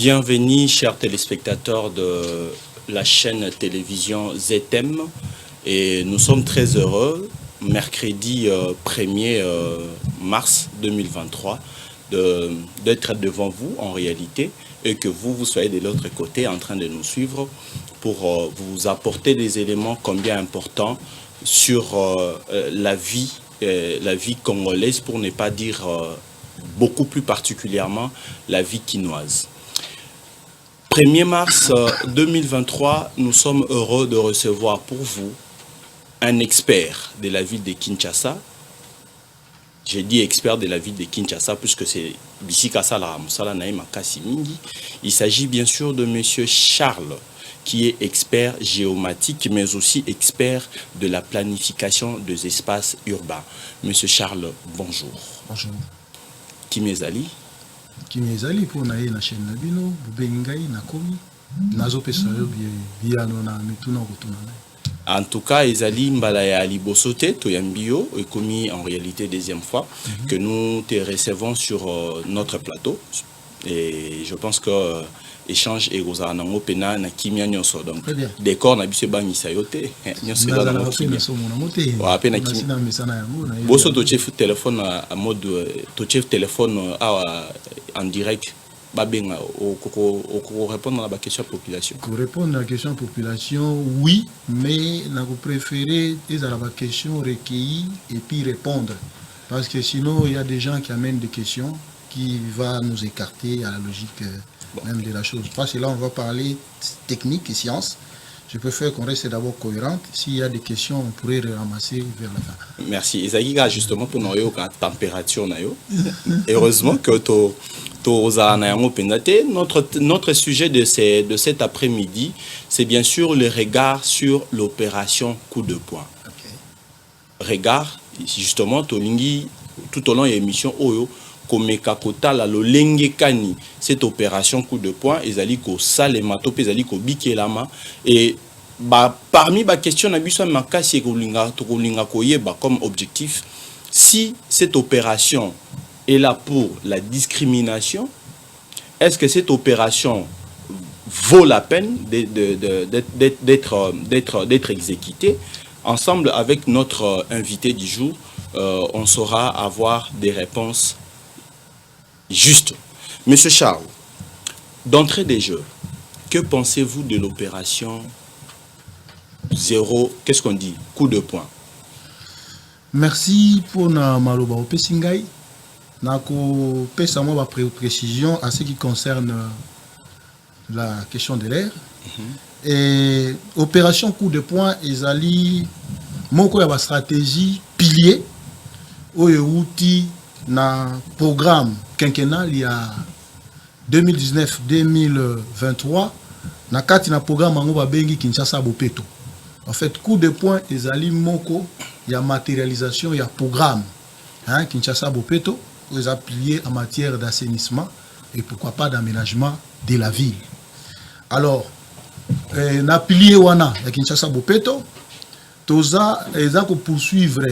Bienvenue, chers téléspectateurs de la chaîne télévision ZM. Et nous sommes très heureux, mercredi 1er mars 2023, d'être devant vous en réalité et que vous soyez de l'autre côté en train de nous suivre pour vous apporter des éléments combien importants sur la vie congolaise, pour ne pas dire beaucoup plus particulièrement la vie quinoise. 1er mars 2023, nous sommes heureux de recevoir pour vous un expert de la ville de Kinshasa. J'ai dit expert de la ville de Kinshasa puisque c'est Bissika Sala Moussala Naïma Kassimindi. Il s'agit bien sûr de monsieur Charles, qui est expert géomatique, mais aussi expert de la planification des espaces urbains. Monsieur Charles, bonjour. Bonjour. Kimezali. Kimezali pour naïe na chaîne Nabino, Bubengai na komi, nazo pesayo biano na mituna kutuna. En tout cas, Ezali Mbalaya Alibosote, Toyambio, est commis en réalité deuxième fois que nous te recevons sur notre plateau. Et je pense que échange et Gozanango Pena na Kimia Nyoso. Donc, décor na bise bangi sayote. Nyoso na na Kimia. Wa pena Kimia. Boso to chef téléphone à mode to chef téléphone en direct. Babenga au répondre à la question population. Pour répondre à la question population, oui, mais nous préférons la question recueillie et puis répondre. Parce que sinon, il y a des gens qui amènent des questions qui vont nous écarter à la logique même de la chose. Parce que là, on va parler technique et science. Je préfère qu'on reste d'abord cohérente. S'il y a des questions, on pourrait les ramasser vers la fin. Merci. Ezagi justement pour nous la température nayo. Heureusement que notre sujet de cet après-midi, c'est bien sûr le regard sur l'opération coup de poing. Okay. Regard, justement, tout au long de l'émission Oyo, komeka kotala lolenge kani cette opération coup de poing ezali ko salema to ezali ko bikelama et parmi ba question na biso makasi kolinga to kolinga koyeba comme objectif si cette opération est là pour la discrimination, est-ce que cette opération vaut la peine d'être exécutée? Ensemble avec notre invité du jour, on saura avoir des réponses juste. Monsieur Charles, d'entrée des jeux, que pensez-vous de l'opération zéro, qu'est-ce qu'on dit, coup de poing? Merci pour na maloba opesingai. Nako pesa moi ba précision à ce qui concerne la question de l'air. Et opération coup de poing ezali moko ya ba stratégie pilier oyo outil na programme quinquennal il y a 2019-2023 na kati na programme ngo ba bengi Kinshasa Bopeto. En fait, coup de poing ezali moko ya matérialisation ya programme Kinshasa Bopeto aux appuyer en matière d'assainissement et pourquoi pas d'aménagement de la ville. Alors na pilier wana ya Kinshasa Bopeto toza eza ko poursuivre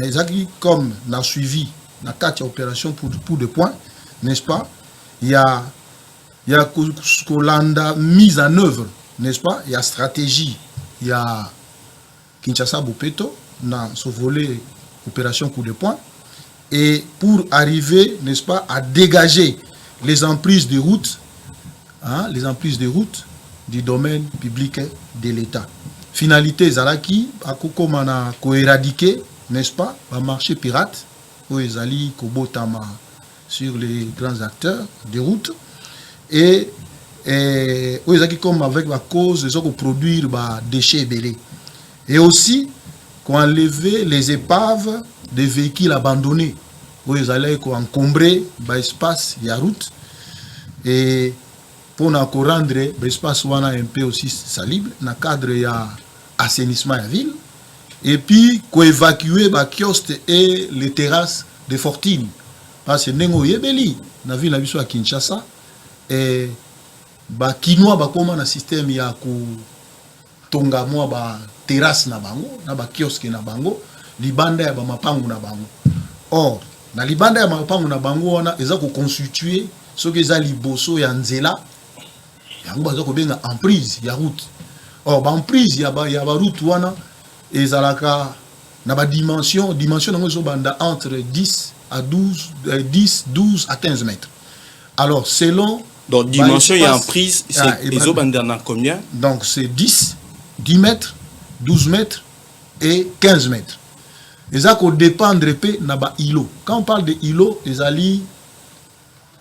ezaki comme na suivi la 4 opérations pour de points, n'est-ce pas? Il y a Kolanda mise en œuvre, n'est-ce pas? Il y a stratégie, il y a Kinshasa Bopeto, dans ce volet opération coup de poing, et pour arriver, n'est-ce pas, à dégager les emprises de route, les emprises de route du domaine public de l'État. Finalité, Zalaki, à Kokomana, éradiquer, n'est-ce pas, le marché pirate. Ezali Kobotama sur les grands acteurs des routes et Ezaki comme avec la cause de produire des déchets belés et aussi qu'on enlever les épaves des véhicules abandonnés où Ezali encombrer l'espace de la route et pour rendre l'espace un peu aussi salible dans le cadre de l'assainissement de la ville. Et puis, qu'on évacue les kiosques et les terrasses de fortune. Parce que nous yebeli, na ville à Kinshasa, et Kinois comme un système ya ku tonga moi terrasse na bango, na kiosque na bango, libanda ya mapangu na bango. Or, na libanda ya mapangu na bango wana eza ko constituer ce que za liboso ya nzela yango baza kobenga emprise ya route. Or ba emprise ya ba route wana ezalaka na ba dimension nango ezobanda entre 10 à 12 à 15 mètres. Alors selon donc dimension et emprise c'est ezobanda na combien? Donc c'est 10 mètres, 12 mètres et 15 mètres. Et ça qu'on dépendre na ba îlot. Quand on parle de îlot, ezali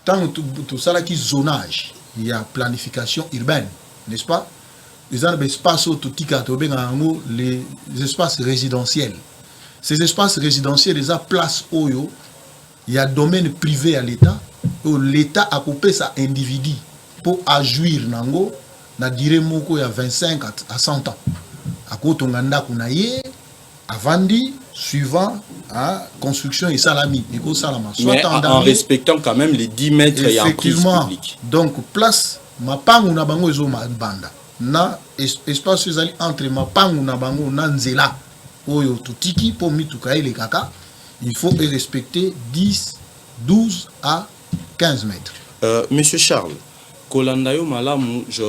tant tout ça là qui zonage, il y a planification urbaine, n'est-ce pas? Les espaces les espaces résidentiels. Ces espaces résidentiels, ils ont place où il y a domaine privé à l'État, où l'État a coupé sa individu pour agir nango na dire moko ya 25 à 100 ans. À côté nganda kunaye avandi suivant à construction et salami et ko salama. Mais en respectant quand même les 10 mètres et en prise publique. Donc place mapangu na bango ezo banda. Na espace ezali entre mapangu na bango na nzela oyo tutiki po mituka ele kaka, il faut respecter 10, 12 à 15 mètres. Monsieur Charles, kolandayo malamu je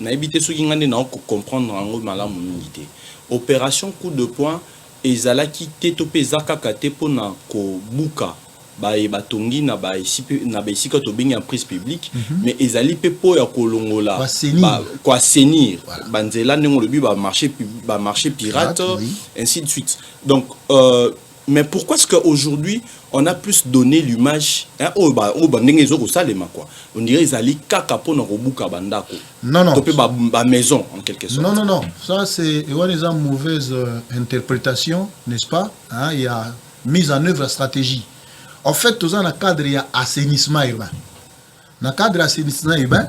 na ebité soki ngande na ko comprendre ngo malamu minité. Opération coup de poing ezalaki te to pezaka kate pona ko buka ba batongi na ba esika to bengi en prise publique mais ezali pe po ya kolongola ba ko assainir banzela nengo le ba marché pirate ainsi de suite. Donc mais pourquoi est-ce qu'aujourd'hui on a plus donné l'image hein, on dirait ezali kaka pona ko buka bandako non to pe ba maison en quelque sorte. Non ça c'est une mauvaise interprétation, n'est-ce pas hein, il y a mise en œuvre la stratégie. En fait, dans le cadre de l'assainissement urbain. Dans le cadre de l'assainissement urbain,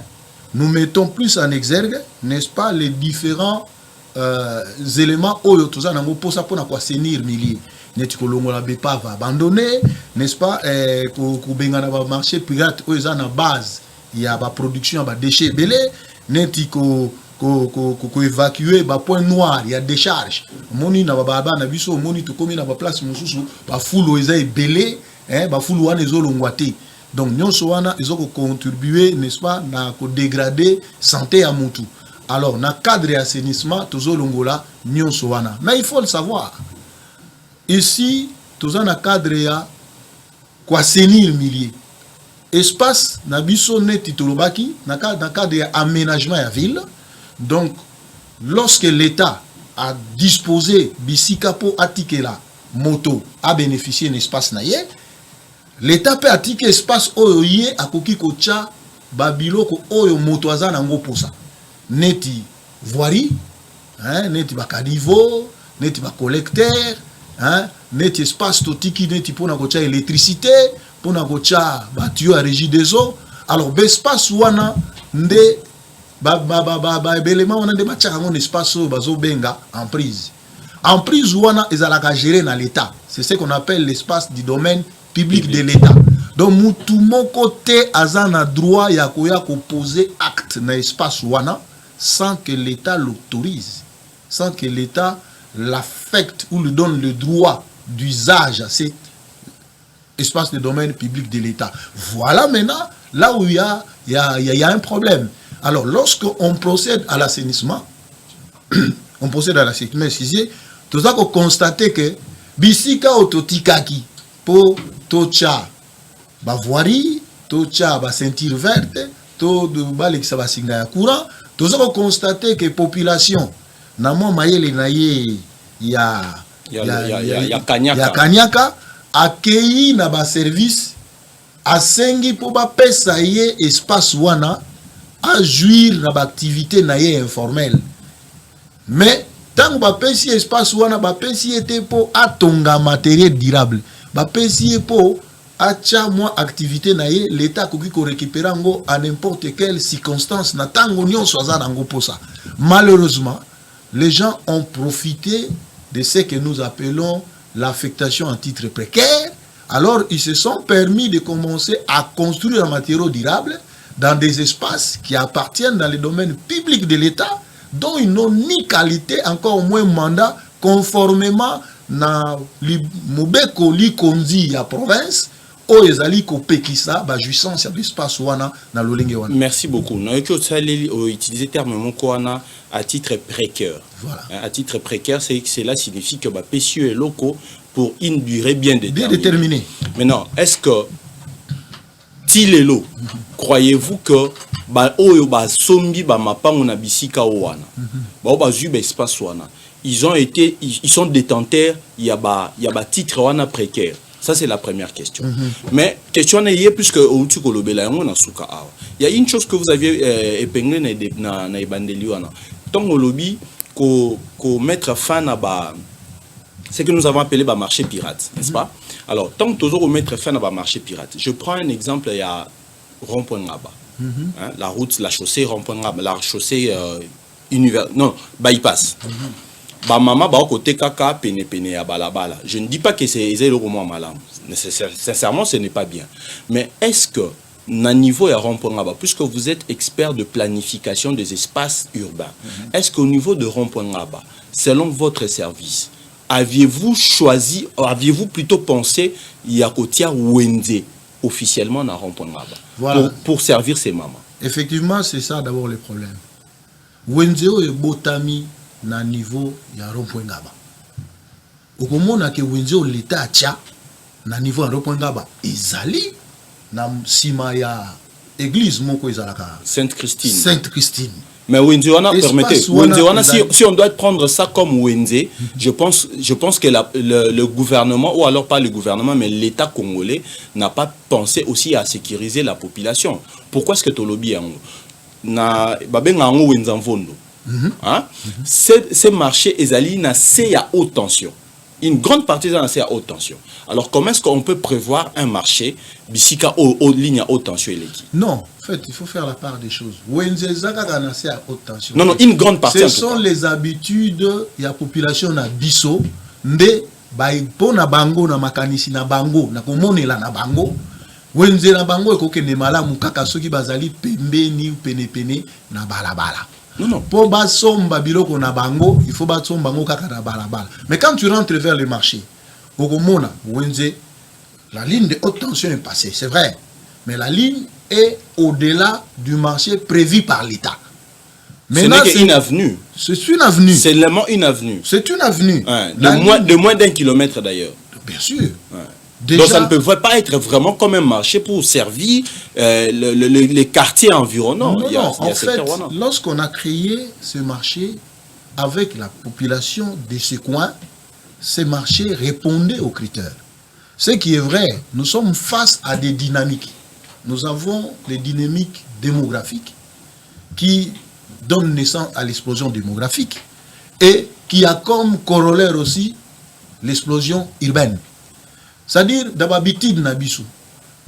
nous mettons plus en exergue, n'est-ce pas, les différents éléments où nous avons pour assainir le milieu. N'est-ce pas, la BEPA va abandonner, n'est-ce pas, pour marché pirate, où ils ont une base, il y a la production de déchets belés, n'est-ce pas, évacuer ba point noir, il y a des charges. Moni na ba na biso moni to komi na ba place mususu ba fulo eza belé. Donc, nous avons contribué, n'est-ce pas, à dégrader la santé à Moutou. Alors, dans le cadre de l'assainissement, nous avons mais il faut le savoir. Ici, nous avons un cadre de assainir le milieu. Espace, nous avons un cadre d'aménagement de la ville. Donc, lorsque l'État a disposé de pour attiquer la moto à bénéficier d'un espace naïe, l'État peut attiquer espace oyoye à koki kocha babiloko oyo motoaza nango posa neti voirie hein neti ba caniveau neti ba collecteur hein neti espace totiki neti pona kocha électricité pona kocha ba tuyau à régie des eaux. Alors l'espace wana nde ba belema wana nde matchaka mon espace bazo benga en prise wana ezalaka géré dans l'État. C'est ce qu'on appelle l'espace du domaine public de l'État. Donc, tout mon côté, Azan a droit à poser acte dans l'espace wana sans que l'État l'autorise, sans que l'État l'affecte ou lui donne le droit d'usage à cet espace de domaine public de l'État. Voilà maintenant là où il y a un problème. Alors, lorsqu'on procède à l'assainissement, tout ça qu'on constate que bisika ototikaki pour tocha ba voirie, tocha ba ceinture verte, to de balek sa ba singa ya courant, tout ça qu'on constate que population na mo mayele na ye ya Kanyaka accueilli na ba service asengi pour ba pesa ye espace wana à jouir na ba activité na ye informelle. Mais tant que pesi espace wana ba pesi était pour atonga matériel durable ba pesi pour acha moi activité na ye l'État koki ko récupérer ngo à n'importe quelle circonstance na tango nyonso aza nango posa. Malheureusement les gens ont profité de ce que nous appelons l'affectation en titre précaire. Alors ils se sont permis de commencer à construire un matériau durable dans des espaces qui appartiennent dans le domaine public de l'État, dont ils n'ont ni qualité, encore moins mandat, conformément à Mobeko li Konzi à province, o ezali ko pekisa ba jouissance ya l'espace wana na lolenge wana. Merci beaucoup. Nous avons utilisé le terme Mokoana à titre précaire. Voilà. À titre précaire, cela signifie que PCU est locaux pour une durée bien déterminée. Maintenant, est-ce que Tilelo, croyez-vous que oyo ba sombi ba mapango na bisika wana ba ba zube espace wana ils sont détenteurs il y a ba titre wana précaire. Ça c'est la première question. Mais question est puisque outu kolobela yango na suka awa. Il y a une chose que vous aviez épinglé na ibandeli wana. Tongo lobi ko mettre fin à ba c'est que nous avons appelé le marché pirate, n'est-ce pas? Alors, tant que toujours mettre fin à marché pirate, je prends un exemple, il y a rond-point Ngaba. La route, la chaussée rond-point Ngaba, la chaussée bypass. Maman, côté kaka, pene ya balabala. Je ne dis pas que c'est le roman malin. Sincèrement, ce n'est pas bien. Mais est-ce que, à niveau ya rond-point Ngaba, puisque vous êtes expert de planification des espaces urbains, est-ce qu'au niveau de rond-point Ngaba, selon votre service, aviez-vous plutôt pensé Yakotia Wenze officiellement dans rond-point Ngaba voilà. pour servir ses mamans? Effectivement, c'est ça d'abord le problème. Wenze est botami na niveau ya rond-point Ngaba. Au moment où Wenze l'état tcha na niveau ya rond-point Ngaba, ezali na sima ya église moko ezalaka Sainte-Christine. Sainte-Christine. Mais Wenze, permettez, si on doit prendre ça comme Wenze, je pense que le gouvernement, ou alors pas le gouvernement, mais l'État congolais n'a pas pensé aussi à sécuriser la population. Pourquoi est-ce que Tolobi na Wenze en Vondo? Ces marchés, ezali na c'est à haute tension. Une grande partie de c'est à haute tension. Alors comment est-ce qu'on peut prévoir un marché bisika aux lignes à haute tension? Non, en fait, il faut faire la part des choses. C'est à haute tension. Non, une grande partie. Ce sont les habitudes de la population na biso, nde baipo na bango na makanisi na bango na komonela na bango. Wenze na bango ekokende malamu kaka soki bazali pembeni ou pene na balabala. Non. Pour basomba biloko na bango, il faut basomba bango kaka na balabala. Mais quand tu rentres vers le marché, okomona Wenze, la ligne de haute tension est passée, c'est vrai. Mais la ligne est au-delà du marché prévu par l'État. Maintenant, c'est une avenue. C'est une avenue. C'est vraiment une avenue. C'est une avenue. Ouais, de moins d'1 kilomètre d'ailleurs. Bien sûr. Ouais. Déjà, donc ça ne peut pas être vraiment comme un marché pour servir les quartiers environnants. Non, en fait, lorsqu'on a créé ce marché avec la population de ce coin, ces marchés répondaient aux critères. Ce qui est vrai, nous sommes face à des dynamiques. Nous avons les dynamiques démographiques qui donnent naissance à l'explosion démographique et qui a comme corollaire aussi l'explosion urbaine. C'est-à-dire, d'habitude, nabiso.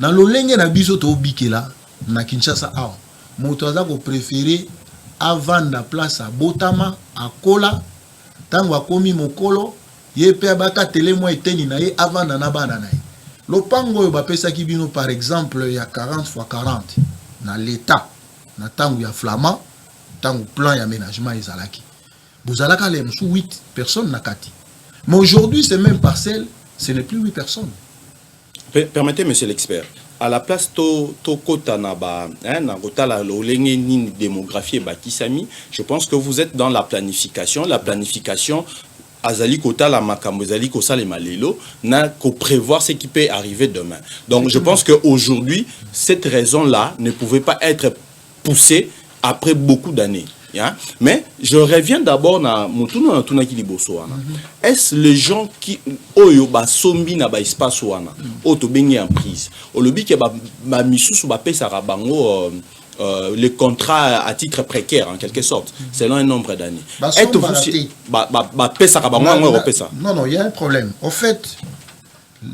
Dans le lenge nabiso to bikela, na Kinshasa awa. Motoza ko préféré avant la place à Botama, à Kola, tango akomi mokolo, ye pe abaka tele mo eteni na ye avant na nabana na ye. Lopango yo bapesa kibino par exemple, il y a 40 x 40 na l'état, na tango ya flamand, tango plan ya aménagement ezalaki. Bozalaka le msou 8 personnes na kati. Mais aujourd'hui, ces mêmes parcelles, ce n'est plus 8 personnes. Permettez, monsieur l'expert, à la place to kota na ba na kota la lolenge ni démographie et bakisami, je pense que vous êtes dans la planification. La planification azali kota la makambo azali kosa le malelo na ko prévoir ce qui peut arriver demain. Donc je pense que aujourd'hui cette raison-là ne pouvait pas être poussée après beaucoup d'années. Yeah. Mais je reviens d'abord na mutuna tunaki liboso wana. Est-ce les gens qui oyo ba sombi na ba espace wana oto bengi en prise olobi ke ba misusu ba pesa rabango les contrats à titre précaire en quelque sorte selon un nombre d'années. Ba pesa rabango pesa. Non, il y a un problème. En fait,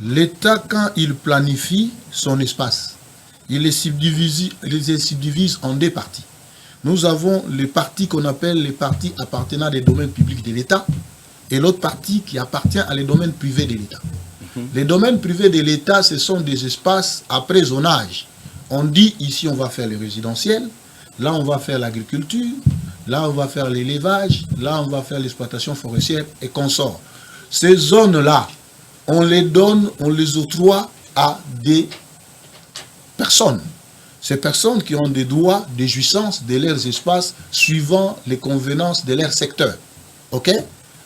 l'État quand il planifie son espace, il les subdivise en deux parties. Nous avons les parties qu'on appelle les parties appartenant à des domaines publics de l'État et l'autre partie qui appartient à les domaines privés de l'État. Les domaines privés de l'État, ce sont des espaces après zonage. On dit ici on va faire le résidentiel, là on va faire l'agriculture, là on va faire l'élevage, là on va faire l'exploitation forestière et consorts. Ces zones-là, on les donne, on les octroie à des personnes. Ces personnes qui ont des droits de jouissance de leurs espaces suivant les convenances de leur secteur. OK?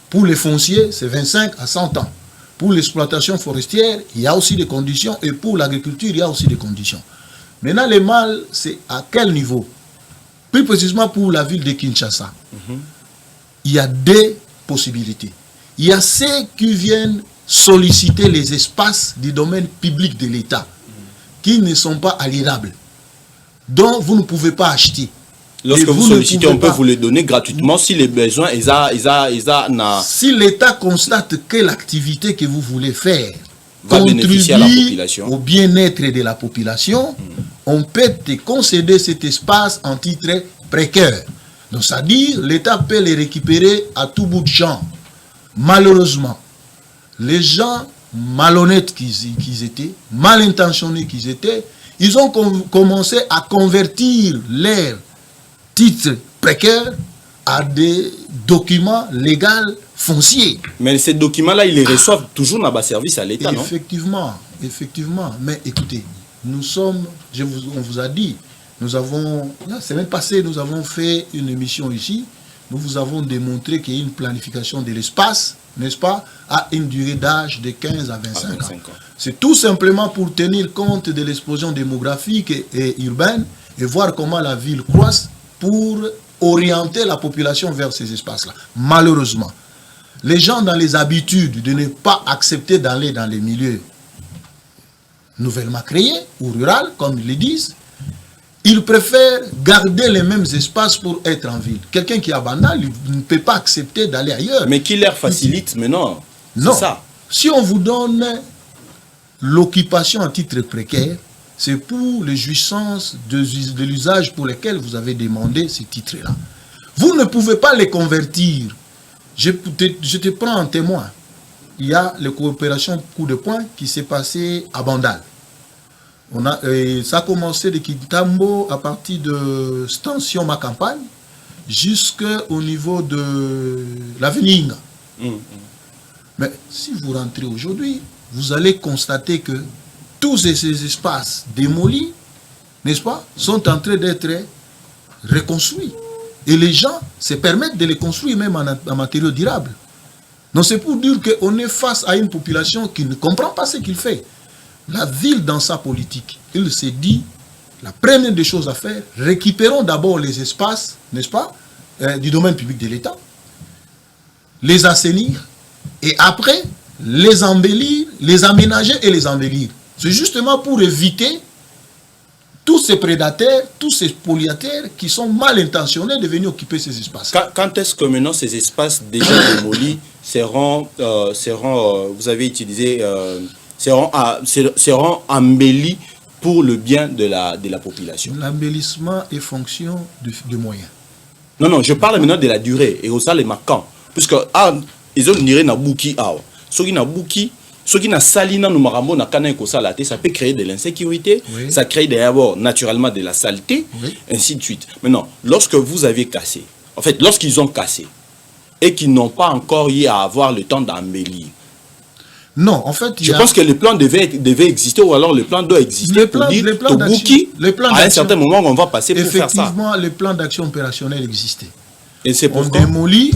Pour les fonciers, c'est 25 à 100 ans. Pour l'exploitation forestière, il y a aussi des conditions. Et pour l'agriculture, il y a aussi des conditions. Maintenant, les mâles, c'est à quel niveau? Plus précisément pour la ville de Kinshasa. Il y a deux possibilités. Il y a ceux qui viennent solliciter les espaces du domaine public de l'État, qui ne sont pas aliénables, dont vous ne pouvez pas acheter. Lorsque vous sollicitez, on peut vous les donner gratuitement si les besoins, si l'État constate que l'activité que vous voulez faire va bénéficier à la population, au bien-être de la population, on peut te concéder cet espace en titre précaire. Donc, c'est-à-dire, l'État peut les récupérer à tout bout de champ. Malheureusement, les gens malhonnêtes qu'ils étaient, mal intentionnés qu'ils étaient, ils ont commencé à convertir leurs titres précaires à des documents légaux fonciers. Mais ces documents-là, ils les reçoivent toujours dans le service à l'État, non? Effectivement. Mais écoutez, nous sommes, on vous a dit, nous avons, la semaine passée, nous avons fait une émission ici. Nous vous avons démontré qu'il y a une planification de l'espace, n'est-ce pas, à une durée d'âge de 15 à 25 ans. C'est tout simplement pour tenir compte de l'explosion démographique et urbaine et voir comment la ville croisse pour orienter la population vers ces espaces-là. Malheureusement, les gens dans les habitudes de ne pas accepter d'aller dans les milieux nouvellement créés ou ruraux, comme ils le disent, ils préfèrent garder les mêmes espaces pour être en ville. Quelqu'un qui est abandonné, il ne peut pas accepter d'aller ailleurs. Mais qui leur facilite maintenant? Non. Ça. Si on vous donne l'occupation à titre précaire, c'est pour les jouissances de l'usage pour lesquels vous avez demandé ces titres-là. Vous ne pouvez pas les convertir. Je te prends en témoin. Il y a la coopération coup de poing qui s'est passée à Bandal. Ça a commencé de Kintambo à partir de Station Ma Campagne jusqu'au niveau de l'avenir. Mais si vous rentrez aujourd'hui, vous allez constater que tous ces espaces démolis, n'est-ce pas, sont en train d'être reconstruits. Et les gens se permettent de les construire même en matériaux durables. Donc c'est pour dire qu'on est face à une population qui ne comprend pas ce qu'il fait. La ville, dans sa politique, il s'est dit, la première des choses à faire, récupérons d'abord les espaces, n'est-ce pas, du domaine public de l'État, les assainir, et après, les embellir, les aménager et les embellir. C'est justement pour éviter tous ces prédateurs, tous ces spoliataires qui sont mal intentionnés de venir occuper ces espaces. Quand est-ce que maintenant ces espaces déjà démolis seront, vous avez utilisé, seront embellis pour le bien de la population? L'embellissement est fonction de moyens. Non, je parle maintenant de la durée et aussi les marquants. Puisque, ils ont une Nabuki, ceux qui Nabuki, ceux qui n'ont salina nous marambo na kana ko salate, ça peut créer de l'insécurité, oui. Ça crée d'abord naturellement de la saleté, oui. Ainsi de suite. Maintenant, lorsque vous avez cassé, en fait, lorsqu'ils ont cassé et qu'ils n'ont pas encore eu à avoir le temps d'embellir. Non, en fait, je pense que le plan devait exister ou alors le plan doit exister pour dire à un certain moment on va passer pour faire ça. Effectivement, le plan d'action opérationnel existait. Et c'est on démolit,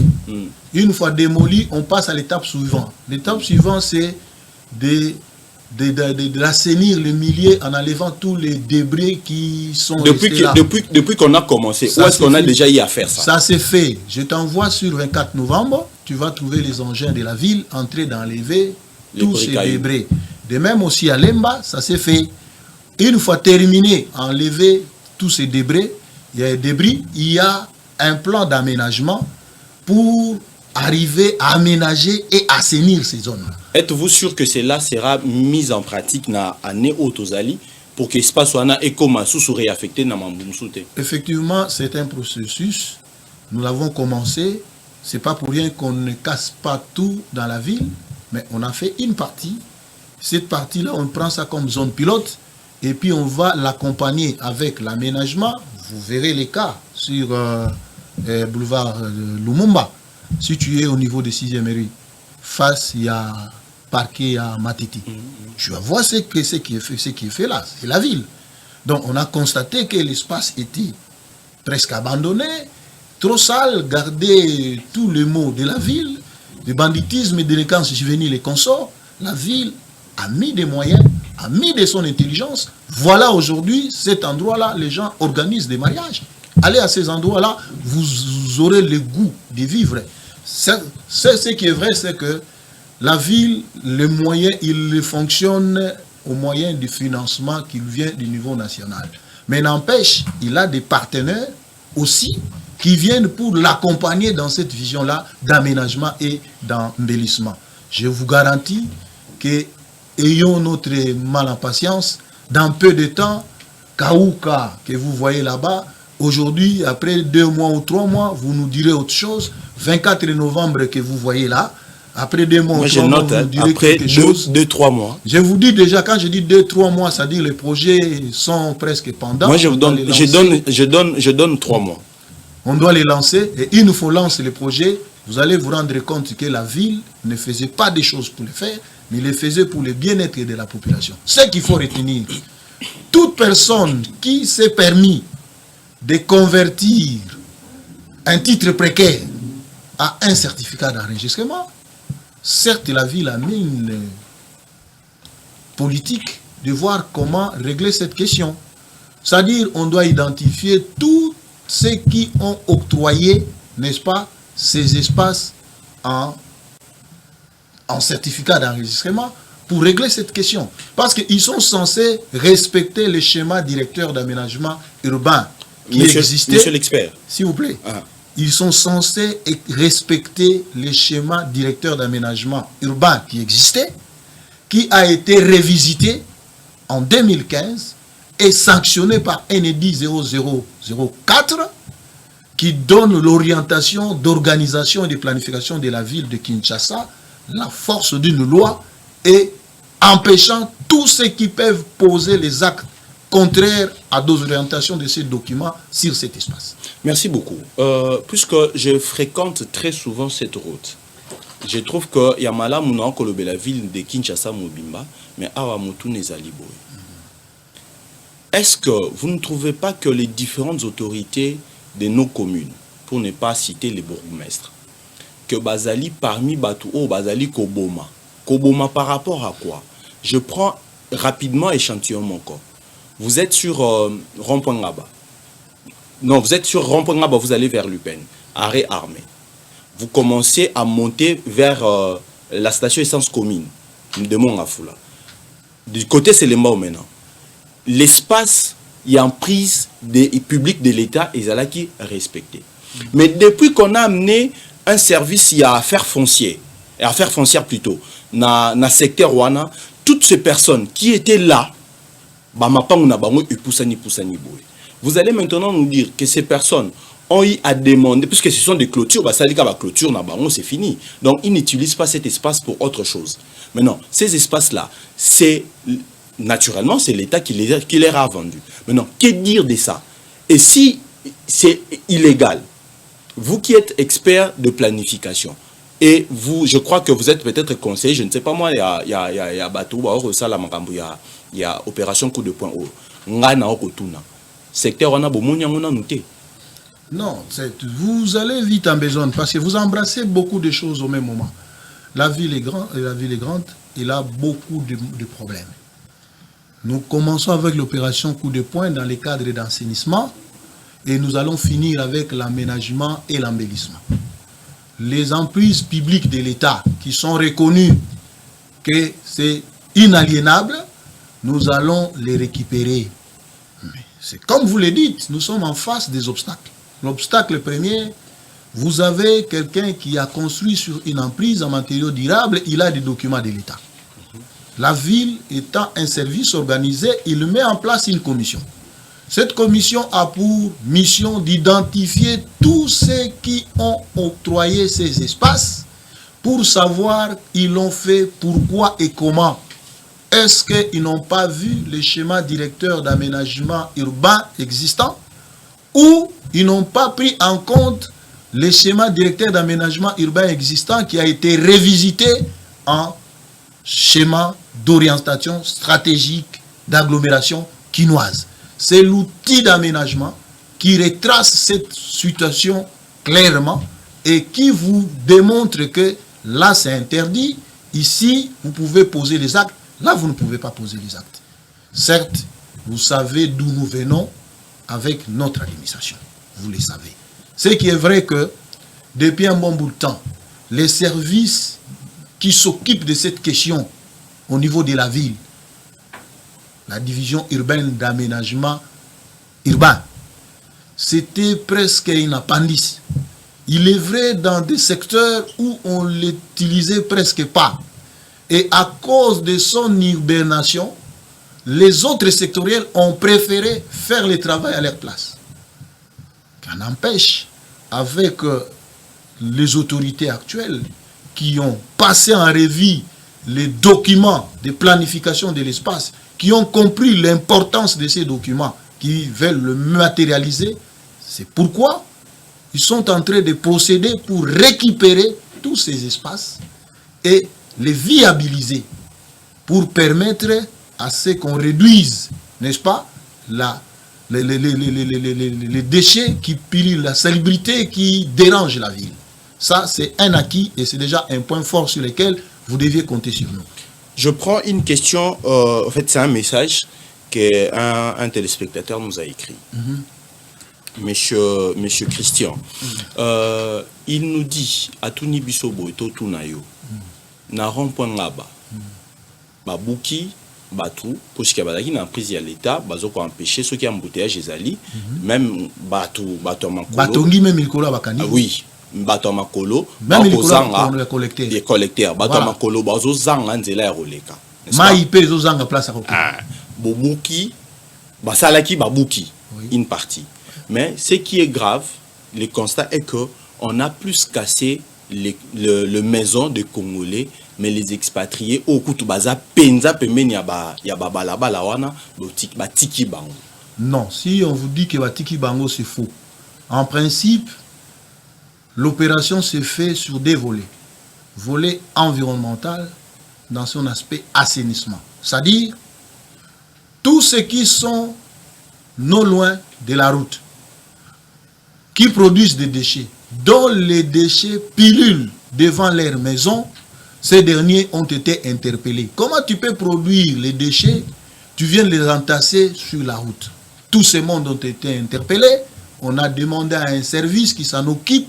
une fois démoli, on passe à l'étape suivante. L'étape suivante, c'est d'assainir le milieu en enlevant tous les débris qui sont depuis qu'on a commencé, où est-ce qu'on a déjà eu à faire ça? Ça s'est fait. Je t'envoie sur 24 novembre, tu vas trouver les engins de la ville entrer d'enlever tous ces débris. De même aussi à Lemba, ça s'est fait. Une fois terminé, enlever tous ces débris, il y a un plan d'aménagement pour arriver à aménager et assainir ces zones-là. Êtes-vous sûr que cela sera mis en pratique dans l'année Otozali pour que l'espace soit réaffecté dans Mambumsoute? Effectivement, c'est un processus. Nous l'avons commencé. Ce n'est pas pour rien qu'on ne casse pas tout dans la ville, mais on a fait une partie. Cette partie-là, on prend ça comme zone pilote et puis on va l'accompagner avec l'aménagement. Vous verrez les cas sur boulevard Lumumba. Si tu es au niveau de 6e rue, face, il y a parquet à Matiti. Tu vas voir ce qui est fait là, c'est la ville. Donc on a constaté que l'espace était presque abandonné, trop sale, garder tous les maux de la ville, le banditisme et délinquance juvénile et consorts. La ville a mis des moyens, a mis de son intelligence. Voilà aujourd'hui, cet endroit-là, les gens organisent des mariages. Allez à ces endroits-là, vous aurez le goût de vivre. Ce qui est vrai, c'est que la ville, les moyens, il fonctionne au moyen du financement qui vient du niveau national. Mais n'empêche, il a des partenaires aussi qui viennent pour l'accompagner dans cette vision-là d'aménagement et d'embellissement. Je vous garantis que, ayons notre mal en patience, dans peu de temps, Kaouka, que vous voyez là-bas, aujourd'hui, après 2 mois ou 3 mois, vous nous direz autre chose. 24 novembre que vous voyez là, après 2 mois ou 3 mois, vous nous direz après quelque chose. 2-3 mois. Je vous dis déjà, quand je dis 2-3 mois, c'est-à-dire les projets sont presque pendants. Moi, je donne 3 mois. On doit les lancer et il nous faut lancer les projets. Vous allez vous rendre compte que la ville ne faisait pas des choses pour les faire, mais les faisait pour le bien-être de la population. Ce qu'il faut retenir, toute personne qui s'est permis de convertir un titre précaire à un certificat d'enregistrement, certes la ville a mis une politique de voir comment régler cette question. C'est-à-dire on doit identifier tous ceux qui ont octroyé, n'est-ce pas, ces espaces en certificat d'enregistrement pour régler cette question. Parce qu'ils sont censés respecter les schémas directeurs d'aménagement urbain qui existaient. Monsieur l'expert. S'il vous plaît. Ah. Ils sont censés respecter les schémas directeurs d'aménagement urbain qui existaient, qui a été révisité en 2015 et sanctionné par NED 0004 qui donne l'orientation d'organisation et de planification de la ville de Kinshasa, la force d'une loi et empêchant tous ceux qui peuvent poser les actes contraires à des orientations de ces documents sur cet espace. Merci beaucoup. Puisque je fréquente très souvent cette route, je trouve que Yamala Mouna Kolobe, la ville de Kinshasa Mobimba, mais Awamutu Nezaliboy. Est-ce que vous ne trouvez pas que les différentes autorités de nos communes, pour ne pas citer les bourgmestres, que Bazali parmi Batouo, Bazali Koboma. Koboma par rapport à quoi? Je prends rapidement échantillon mon corps. Vous êtes sur Rond-Point Ngaba. Non, vous êtes sur Rond-Point Ngaba, vous allez vers Lupen, arrêt armé. Vous commencez à monter vers la station essence commune de Mongafula. Du côté, c'est les mots maintenant. L'espace, il y a une prise des publics de l'État et ça qui respecté. Mais depuis qu'on a amené un service, il y a affaires foncières plutôt, dans le secteur Wana, toutes ces personnes qui étaient là, vous allez maintenant nous dire que ces personnes ont eu à demander, puisque ce sont des clôtures, ça dit qu'à la clôture, c'est fini. Donc ils n'utilisent pas cet espace pour autre chose. Maintenant, ces espaces-là, c'est naturellement, c'est l'État qui les a vendus. Maintenant, que dire de ça? Et si c'est illégal, vous qui êtes expert de planification, et vous, je crois que vous êtes peut-être conseiller, je ne sais pas moi, il y a Batou, il y a opération coup de poing haut. Secteur on a noté. Non, vous allez vite en besogne parce que vous embrassez beaucoup de choses au même moment. La ville est grande, il a beaucoup de problèmes. Nous commençons avec l'opération coup de poing dans les cadres d'assainissement et nous allons finir avec l'aménagement et l'embellissement. Les emprises publiques de l'État qui sont reconnues que c'est inaliénable, nous allons les récupérer. C'est comme vous le dites, nous sommes en face des obstacles. L'obstacle premier, vous avez quelqu'un qui a construit sur une emprise en matériaux durables, il a des documents de l'État. La ville étant un service organisé, il met en place une commission. Cette commission a pour mission d'identifier tous ceux qui ont octroyé ces espaces pour savoir ils l'ont fait, pourquoi et comment. Est-ce qu'ils n'ont pas vu les schémas directeurs d'aménagement urbain existants ou ils n'ont pas pris en compte les schémas directeurs d'aménagement urbain existants qui a été révisité en schéma d'orientation stratégique d'agglomération quinoise. C'est l'outil d'aménagement qui retrace cette situation clairement et qui vous démontre que là c'est interdit, ici vous pouvez poser les actes, là vous ne pouvez pas poser les actes. Certes, vous savez d'où nous venons avec notre administration, vous le savez. Ce qui est vrai que depuis un bon bout de temps, les services qui s'occupent de cette question au niveau de la ville, la division urbaine d'aménagement urbain, c'était presque un appendice. Il est vrai dans des secteurs où on ne l'utilisait presque pas. Et à cause de son urbanisation, les autres sectoriels ont préféré faire le travail à leur place. Qu'en empêche, avec les autorités actuelles qui ont passé en revue les documents de planification de l'espace, qui ont compris l'importance de ces documents, qui veulent le matérialiser, c'est pourquoi ils sont en train de procéder pour récupérer tous ces espaces et les viabiliser pour permettre à ce qu'on réduise, n'est-ce pas, les déchets qui pillent la salubrité, qui dérangent la ville. Ça, c'est un acquis et c'est déjà un point fort sur lequel vous deviez compter sur nous. Je prends une question, en fait c'est un message qu'un téléspectateur nous a écrit. Monsieur Christian, il nous dit à Tuni Bisobo et Totunayo, na rond-point là-bas, Babouki, Batou, pour ce qui est dans la prise à l'État, Bazoko empêcher ceux qui ont embouteillage ezali, même Batou Makolo. Batongi même il colla bakani. Oui, Batou Makolo, même il colla les collecteurs. Batou Makolo, Bazo Zanga Nzela Roleka. Maïpe zo Zanga place à côté. Bobuki, Basalaki Babouki, une partie. Mais ce qui est grave, le constat est que on a plus cassé le maison de Congolais, mais les expatriés au Kutubaza penza pemeni ya balaba la wana batiki bango. Non, si on vous dit que batiki bango c'est faux. En principe, l'opération se fait sur des volets. Volet environnemental dans son aspect assainissement. C'est-à-dire tous ceux qui sont non loin de la route, qui produisent des déchets, dont les déchets pilulent devant leur maison, ces derniers ont été interpellés. Comment tu peux produire les déchets? Tu viens de les entasser sur la route. Tous ces mondes ont été interpellés. On a demandé à un service qui s'en occupe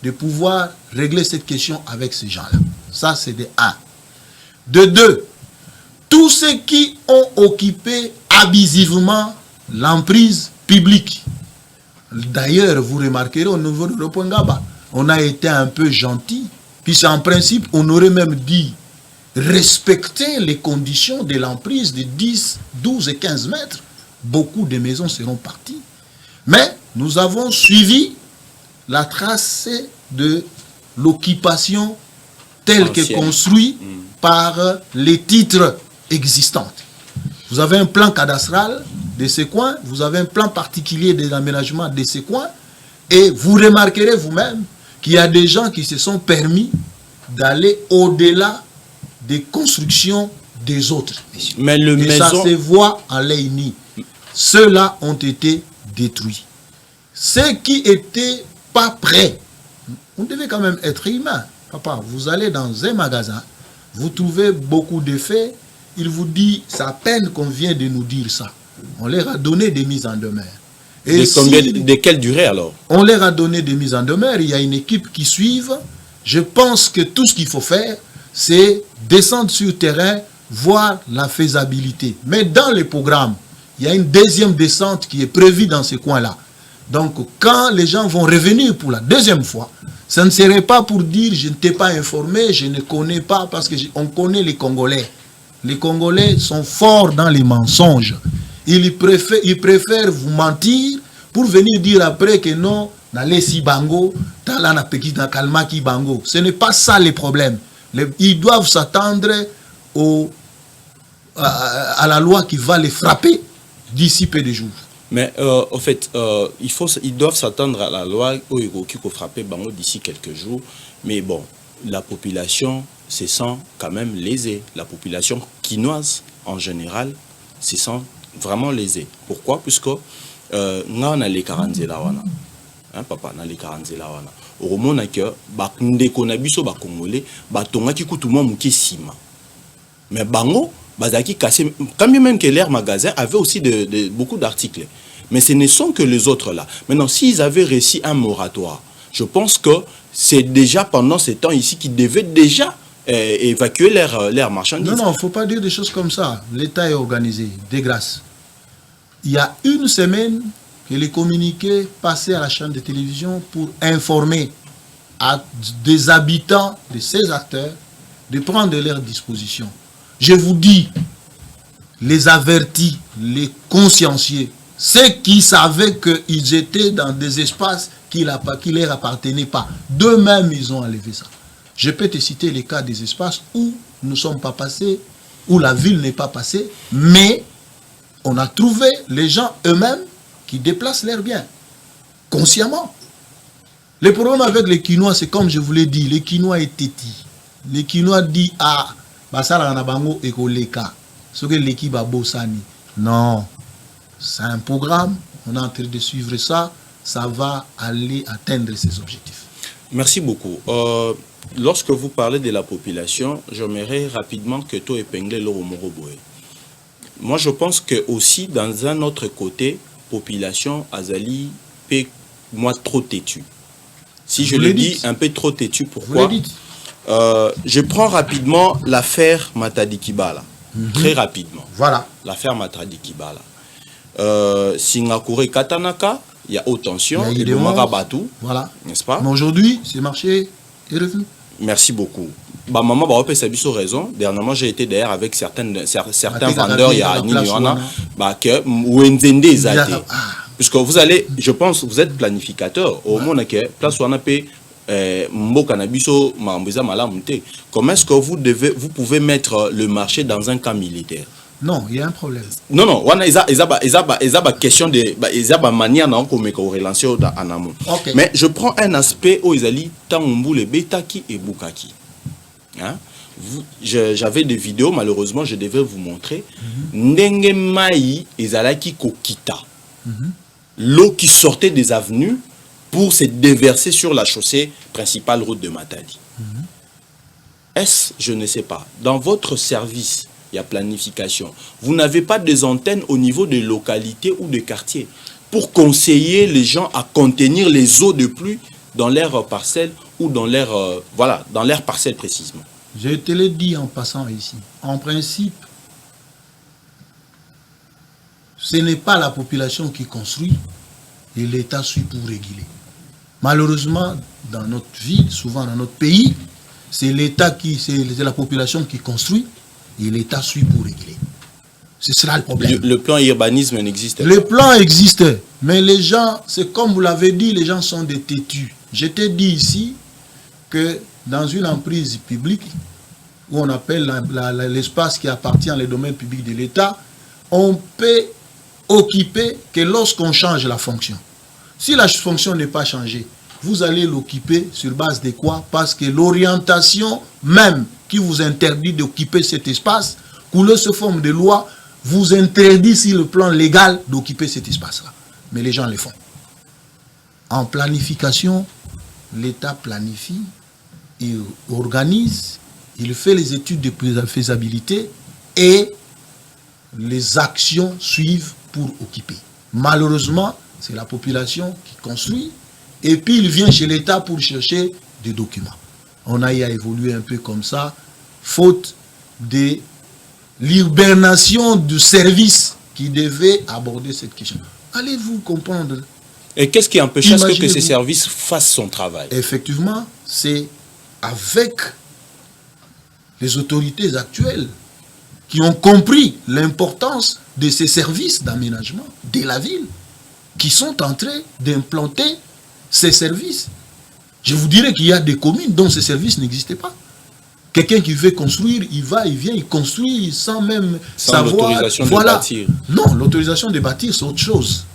de pouvoir régler cette question avec ces gens-là. Ça, c'est de 1. De 2, tous ceux qui ont occupé abusivement l'emprise publique. D'ailleurs, vous remarquerez au niveau de Ropongaba, on a été un peu gentil, puisque en principe, on aurait même dit respecter les conditions de l'emprise de 10, 12 et 15 mètres. Beaucoup de maisons seront parties. Mais nous avons suivi la trace de l'occupation telle que construite par les titres existants. Vous avez un plan cadastral de ces coins, vous avez un plan particulier d'aménagement de ces coins, et vous remarquerez vous-même qu'il y a des gens qui se sont permis d'aller au-delà des constructions des autres. Mais le et ça se voit en Leïni. Ceux-là ont été détruits. Ceux qui n'étaient pas prêts, on devait quand même être humain. Papa, vous allez dans un magasin, vous trouvez beaucoup d'effets, il vous dit, c'est à peine qu'on vient de nous dire ça. On leur a donné des mises en demeure. Et de quelle durée alors? On leur a donné des mises en demeure, il y a une équipe qui suit. Je pense que tout ce qu'il faut faire, c'est descendre sur le terrain, voir la faisabilité. Mais dans les programmes, il y a une deuxième descente qui est prévue dans ces coins-là. Donc, quand les gens vont revenir pour la deuxième fois, ça ne serait pas pour dire je ne t'ai pas informé, je ne connais pas, parce qu'on connaît les Congolais. Les Congolais sont forts dans les mensonges. Ils préfèrent vous mentir pour venir dire après que non, n'allez bango, talana peki na kalmaki bango. Ce n'est pas ça le problème. Ils doivent s'attendre à la loi qui va les frapper d'ici peu de jours. Mais en fait, ils doivent s'attendre à la loi qui va frapper bango d'ici quelques jours. Mais bon, la population se sent quand même lésée. La population quinoise, en général, se sent vraiment lésée. Pourquoi? Puisque nous avons les 40 wana. Hein, papa, na les 40 wana. Au moment que ndeko na biso ba congolais ba tongaki kutumwa muke sima. Mais bango bazaki cassé, quand même que leur magasin avait aussi beaucoup d'articles. Mais ce ne sont que les autres là. Maintenant, s'ils avaient réussi un moratoire, je pense que c'est déjà pendant ces temps ici qu'ils devaient déjà évacuer leurs marchandises. Non, il ne faut pas dire des choses comme ça. L'État est organisé, de grâce. Il y a une semaine que les communiqués passaient à la chaîne de télévision pour informer à des habitants de ces acteurs de prendre leurs dispositions. Je vous dis, les avertis, les consciencieux, ceux qui savaient qu'ils étaient dans des espaces qui ne leur appartenaient pas, d'eux-mêmes, ils ont enlevé ça. Je peux te citer les cas des espaces où nous ne sommes pas passés, où la ville n'est pas passée, mais on a trouvé les gens eux-mêmes qui déplacent leurs biens, consciemment. Le problème avec les Quinois, c'est comme je vous l'ai dit, les Quinois étaient têtis. Les Quinois disent, ah, basara na bango ekoleka, ce que l'équipe a bossani. Non, c'est un programme, on est en train de suivre ça, ça va aller atteindre ses objectifs. Merci beaucoup. Lorsque vous parlez de la population, j'aimerais rapidement que tu épingles le Moroboé. Moi, je pense que aussi, dans un autre côté, population Azali, moi, trop têtu. Si je le dis, un peu trop têtu, pourquoi? Je prends rapidement l'affaire Matadi Kibala. Très rapidement. Voilà. L'affaire Matadi Kibala. Singakure Katanaka, il y a haute tension, il y a voilà. N'est-ce pas? Mais aujourd'hui, ce marché est revenu. Merci beaucoup. Bah, maman, bah, on raison. Dernièrement, j'ai été d'ailleurs avec certains vendeurs, il y a Niniwana, bah, que Wenzende Zate. Puisque vous allez, je pense, vous êtes planificateur. Au moment où place où on a payé, comment est-ce que vous pouvez mettre le marché dans un camp militaire? Non, il y a un problème. Non, non, il y a question de la manière dont on peut relancer en amont. Okay. Mais je prends un aspect où ils allaient Tangumbu, le Betaki et Bukaki. Hein? J'avais des vidéos, malheureusement, je devais vous montrer. Ndenge Mai ezalaki kokita. L'eau qui sortait des avenues pour se déverser sur la chaussée principale route de Matadi. Est-ce, je ne sais pas, dans votre service, il y a planification, vous n'avez pas des antennes au niveau des localités ou des quartiers pour conseiller les gens à contenir les eaux de pluie dans leurs parcelles ou dans leurs voilà, dans leurs parcelles précisément? Je te l'ai dit en passant ici. En principe, ce n'est pas la population qui construit et l'État suit pour réguler. Malheureusement, dans notre ville, souvent dans notre pays, c'est l'État c'est la population qui construit et l'État suit pour réguler. Ce sera le problème. Le plan urbanisme n'existe pas. Le plan existe, mais les gens, c'est comme vous l'avez dit, les gens sont des têtus. Je t'ai dit ici que dans une emprise publique, où on appelle l'espace qui appartient au domaine public de l'État, on peut occuper que lorsqu'on change la fonction. Si la fonction n'est pas changée, vous allez l'occuper sur base de quoi? Parce que l'orientation même qui vous interdit d'occuper cet espace, couleur sous forme de loi, vous interdit sur le plan légal d'occuper cet espace-là. Mais les gens le font. En planification, l'État planifie, il organise, il fait les études de faisabilité et les actions suivent pour occuper. Malheureusement, c'est la population qui construit et puis il vient chez l'État pour chercher des documents. On a évolué un peu comme ça, faute de l'urbanisation du service qui devait aborder cette question. Allez-vous comprendre? Et qu'est-ce qui empêche que ces services fassent son travail? Effectivement, c'est avec les autorités actuelles qui ont compris l'importance de ces services d'aménagement de la ville, qui sont en train d'implanter ces services. Je vous dirais qu'il y a des communes dont ces services n'existaient pas. Quelqu'un qui veut construire, il va, il vient, il construit sans même savoir. L'autorisation de bâtir. Non, l'autorisation de bâtir, c'est autre chose.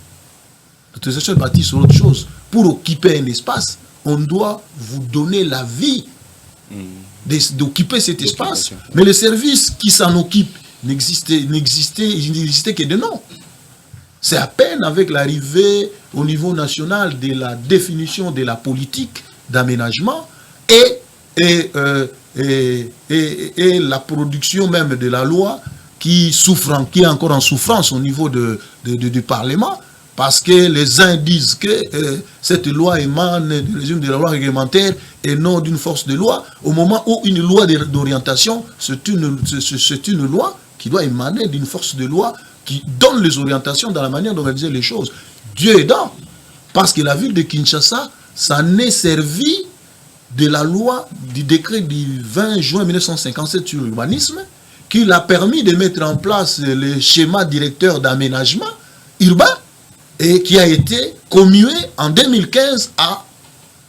L'autorisation de bâtir, c'est autre chose. Pour occuper un espace, on doit vous donner l'avis d'occuper cet espace. Mais les services qui s'en occupent n'existaient que de nom. C'est à peine avec l'arrivée au niveau national de la définition de la politique d'aménagement et la production même de la loi qui est encore en souffrance au niveau du Parlement, parce que les uns disent que cette loi émane du régime de la loi réglementaire et non d'une force de loi, au moment où une loi d'orientation, c'est une loi qui doit émaner d'une force de loi qui donne les orientations dans la manière d'organiser les choses. Dieu aidant, parce que la ville de Kinshasa s'en est servi de la loi du décret du 20 juin 1957 sur l'urbanisme, qui l'a permis de mettre en place le schéma directeur d'aménagement urbain et qui a été commué en 2015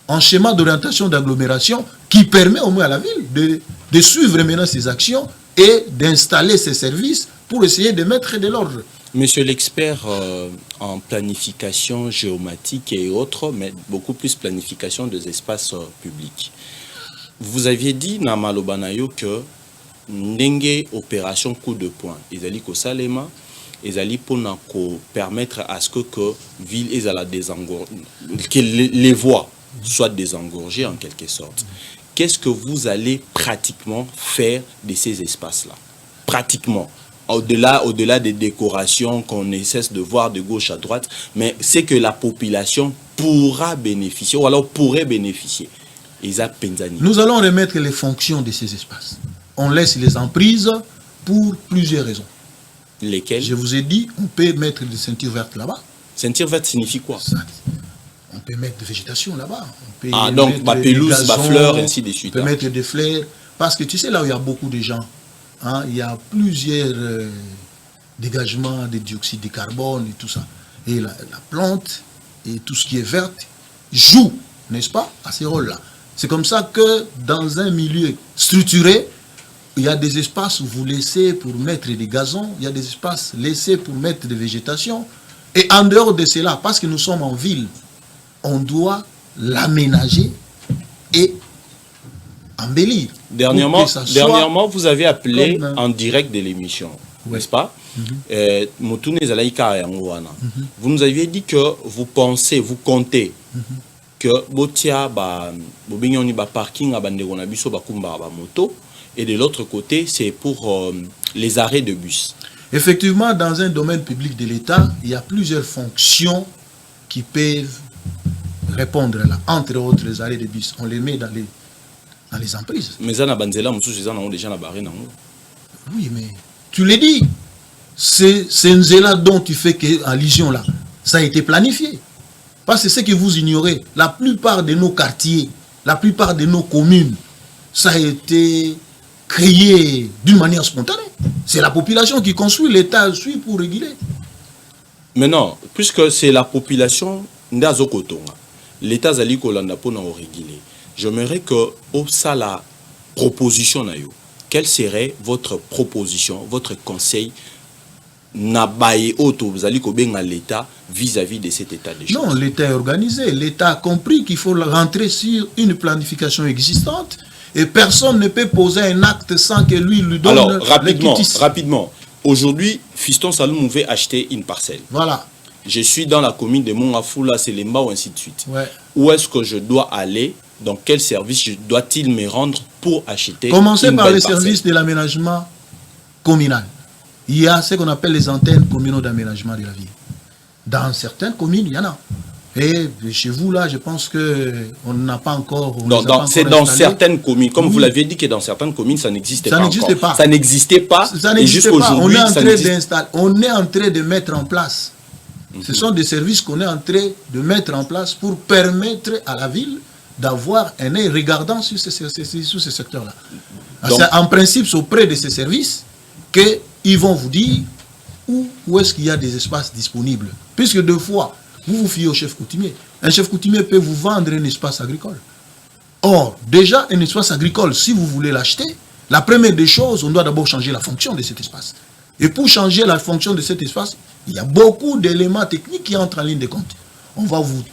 en schéma d'orientation d'agglomération qui permet au moins à la ville de suivre maintenant ses actions et d'installer ses services pour essayer de mettre de l'ordre. Monsieur l'expert en planification géomatique et autres, mais beaucoup plus planification des espaces publics. Vous aviez dit, Namalobanayo, que ndenge opération coup de poing, ezali ko salema, ezali pona ko permettre à ce que ville ezala que les voies soient désengorgées en quelque sorte. Qu'est-ce que vous allez pratiquement faire de ces espaces-là? Pratiquement. Au-delà des décorations qu'on ne cesse de voir de gauche à droite, mais c'est que la population pourra bénéficier, ou alors pourrait bénéficier. Nous allons remettre les fonctions de ces espaces. On laisse les emprises pour plusieurs raisons. Lesquelles? Je vous ai dit, on peut mettre des ceintures vertes là-bas. Ceinture verte signifie quoi? On peut mettre de végétation là-bas. Donc, ma pelouse, ma fleur, ainsi de suite. On peut mettre des fleurs. Parce que tu sais, là où il y a beaucoup de gens, il y a plusieurs dégagements de dioxyde de carbone et tout ça. Et la plante et tout ce qui est vert joue, n'est-ce pas, à ces rôles-là. C'est comme ça que dans un milieu structuré, il y a des espaces où vous laissez pour mettre des gazons, il y a des espaces laissés pour mettre des végétations. Et en dehors de cela, parce que nous sommes en ville, on doit l'aménager et embellir. Dernièrement, vous avez appelé en direct de l'émission, n'est-ce pas? Vous nous aviez dit que vous pensez, vous comptez que botia bobingoni ba parking abandeko na biso bakumba ba moto, et de l'autre côté c'est pour les arrêts de bus. Effectivement, dans un domaine public de l'État, il y a plusieurs fonctions qui peuvent répondre là. Entre autres, les arrêts de bus, on les met dans les emprises. Mais ça na banzela mususu ça na déjà na barré na. Oui, mais tu l'as dit. C'est là dont tu fais allusion là. Ça a été planifié. Parce que c'est ce que vous ignorez. La plupart de nos quartiers, la plupart de nos communes, ça a été créé d'une manière spontanée. C'est la population qui construit, l'État suit pour réguler. Mais non, puisque c'est la population, l'État zali kolanda pour nous réguler. J'aimerais que au ça la proposition na yo. Quelle serait votre proposition, votre conseil nabaye auto vous allez kobenga l'État vis-à-vis de cet état de choses? Non, l'État est organisé. L'État a compris qu'il faut rentrer sur une planification existante et personne ne peut poser un acte sans que lui donne. Alors, rapidement. Aujourd'hui, Fiston Saloum veut acheter une parcelle. Voilà. Je suis dans la commune de Mongafula, c'est Lemba ou ainsi de suite. Ouais. Où est-ce que je dois aller? Dans quel service doit-il me rendre pour acheter? Commencez par les services de l'aménagement communal. Il y a ce qu'on appelle les antennes communaux d'aménagement de la ville. Dans certaines communes, il y en a. Et chez vous, là, je pense qu'on n'a pas encore... C'est dans certaines communes. Comme vous l'aviez dit que dans certaines communes, ça n'existait pas encore. Ça n'existait pas. Et jusqu'aujourd'hui, ça n'existe pas. On est en train de mettre en place. Ce sont des services qu'on est en train de mettre en place pour permettre à la ville d'avoir un œil regardant sur ce secteur-là. En principe, c'est auprès de ces services qu'ils vont vous dire où est-ce qu'il y a des espaces disponibles. Puisque deux fois, vous vous fiez au chef coutumier. Un chef coutumier peut vous vendre un espace agricole. Or, déjà, un espace agricole, si vous voulez l'acheter, la première des choses, on doit d'abord changer la fonction de cet espace. Et pour changer la fonction de cet espace, il y a beaucoup d'éléments techniques qui entrent en ligne de compte. On va vous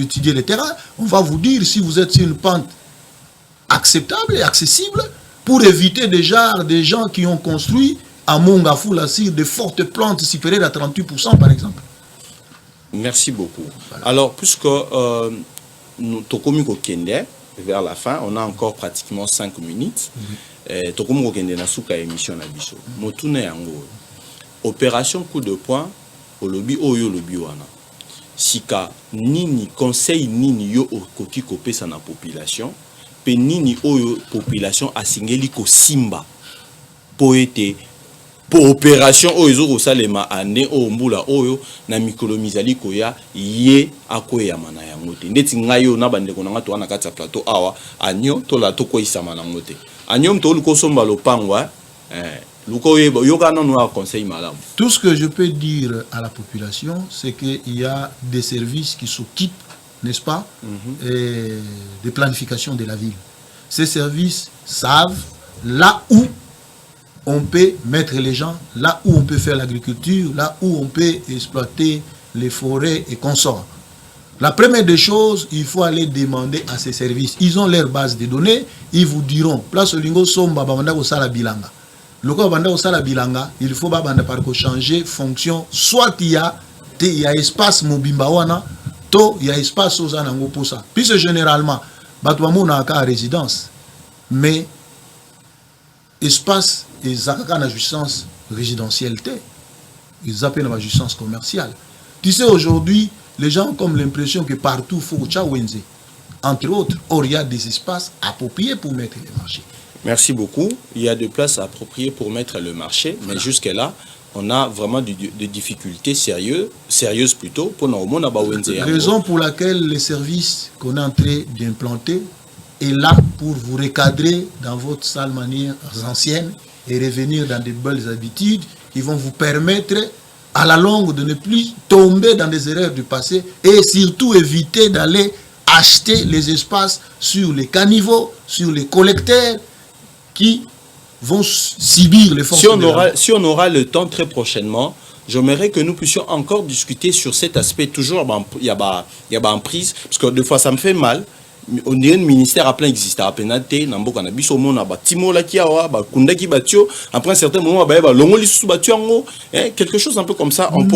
étudier le terrain, on va vous dire si vous êtes sur une pente acceptable et accessible pour éviter déjà des gens qui ont construit à Mongafou la cire de fortes plantes supérieures à 38% par exemple. Merci beaucoup. Voilà. Alors, puisque nous tokomi kokende vers la fin, on a encore pratiquement 5 minutes. Tokomi kokende na suka émission na biso. Motune yango. Opération coup de poing au lobby oyo lobby wana. Sika nini conseil nini yo okoki kopesa na population pe nini oyo population asingeli ko simba po ete po opération oyo zo salema ane o mbula oyo na mikolo mizali koya ye akoya mana yango te ndeti ngayo na bandeko na ngato wana kati ya plateau awa anyo to la to ko isama na ngote anyo mto luko somba lopangwa Tout ce que je peux dire à la population, c'est qu'il y a des services qui s'occupent, n'est-ce pas, de planification de la ville. Ces services savent là où on peut mettre les gens, là où on peut faire l'agriculture, là où on peut exploiter les forêts et consorts. La première des choses, il faut aller demander à ces services. Ils ont leur base de données, ils vous diront, place Olingo Somba, Babanda Osala Bilanga. Le cas Babanda Osala Bilanga, il faut Babanda Parko changer fonction, soit il y a espace Mobimbawana, to il y a espace Ozanango pour ça. Puisque généralement, Batouamou n'a qu'à résidence, mais espace et Zakaka na jouissance résidentielle, ils appellent la jouissance commerciale. Tu sais, aujourd'hui, les gens ont comme l'impression que partout, il faut Tchawenze. Entre autres, or, il y a des espaces appropriés pour mettre les marchés. Merci beaucoup. Il y a des places appropriées pour mettre le marché, mais voilà. Jusque-là, on a vraiment des difficultés sérieuses plutôt. Pour nous, raison pour laquelle les services qu'on est en train d'implanter est là pour vous recadrer dans votre sale manière ancienne et revenir dans de belles habitudes qui vont vous permettre à la longue de ne plus tomber dans des erreurs du passé et surtout éviter d'aller acheter les espaces sur les caniveaux, sur les collecteurs qui vont subir les forces si on aura le temps très prochainement, j'aimerais que nous puissions encore discuter sur cet aspect. Toujours, il y a une prise, parce que des fois ça me fait mal. On dirait le ministère a plein existé à pénalité nambo cannabis au monde ba timo la kiawa ba kundaki batio après un certain moment ba longo lisu batio quelque chose un peu comme ça on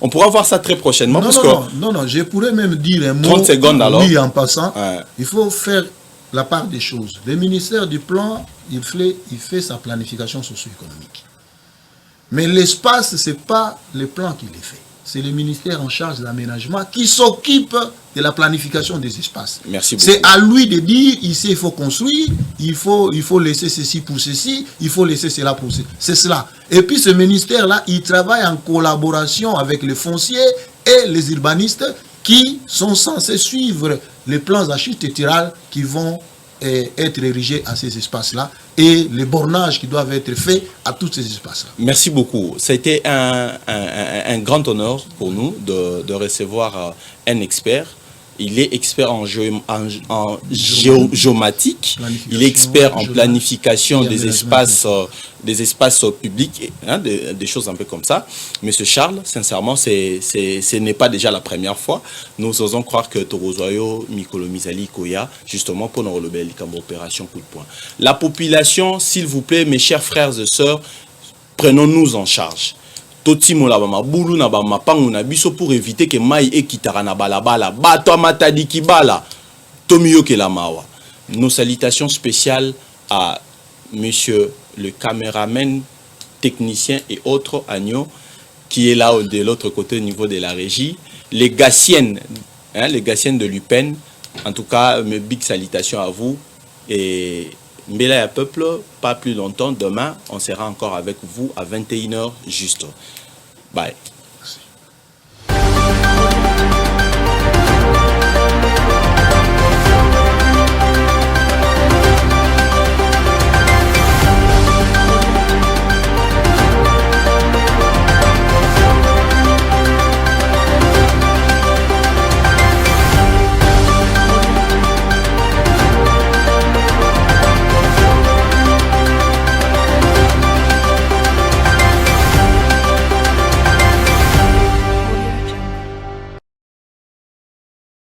pourra voir ça très prochainement non je pourrais même dire un mot 30 secondes alors oui en passant il faut faire la part des choses. Le ministère du plan il fait sa planification socio-économique, mais l'espace c'est pas le plan qui les fait. C'est le ministère en charge de l'aménagement qui s'occupe de la planification des espaces. Merci beaucoup. C'est à lui de dire, ici il faut construire, il faut laisser ceci pour ceci, il faut laisser cela pour ceci. C'est cela. Et puis ce ministère-là, il travaille en collaboration avec les fonciers et les urbanistes qui sont censés suivre les plans architecturaux qui vont être érigés à ces espaces-là et les bornages qui doivent être faits à tous ces espaces-là. Merci beaucoup. Ça a été un grand honneur pour nous de recevoir un expert. Il est expert en géomatique, il est expert en planification des espaces publics, des choses un peu comme ça. Monsieur Charles, sincèrement, ce n'est pas déjà la première fois. Nous osons croire que Torozoyo, Mikolo Mizali, Koya, justement pour nos rebelles, comme opération coup de poing. La population, s'il vous plaît, mes chers frères et sœurs, prenons-nous en charge. Totimo la bama bulu na bama pangu na biso pour éviter que mai ekitara na balabala bato matadi kibala tomiyo ke la mawa. Nos salutations spéciales à monsieur le caméraman, technicien et autres agneaux qui est là de l'autre côté au niveau de la régie, les Gassiennes de l'UPEN. En tout cas, mes big salutations à vous et Mbela ya peuple, pas plus longtemps, demain, on sera encore avec vous à 21h juste. Bye.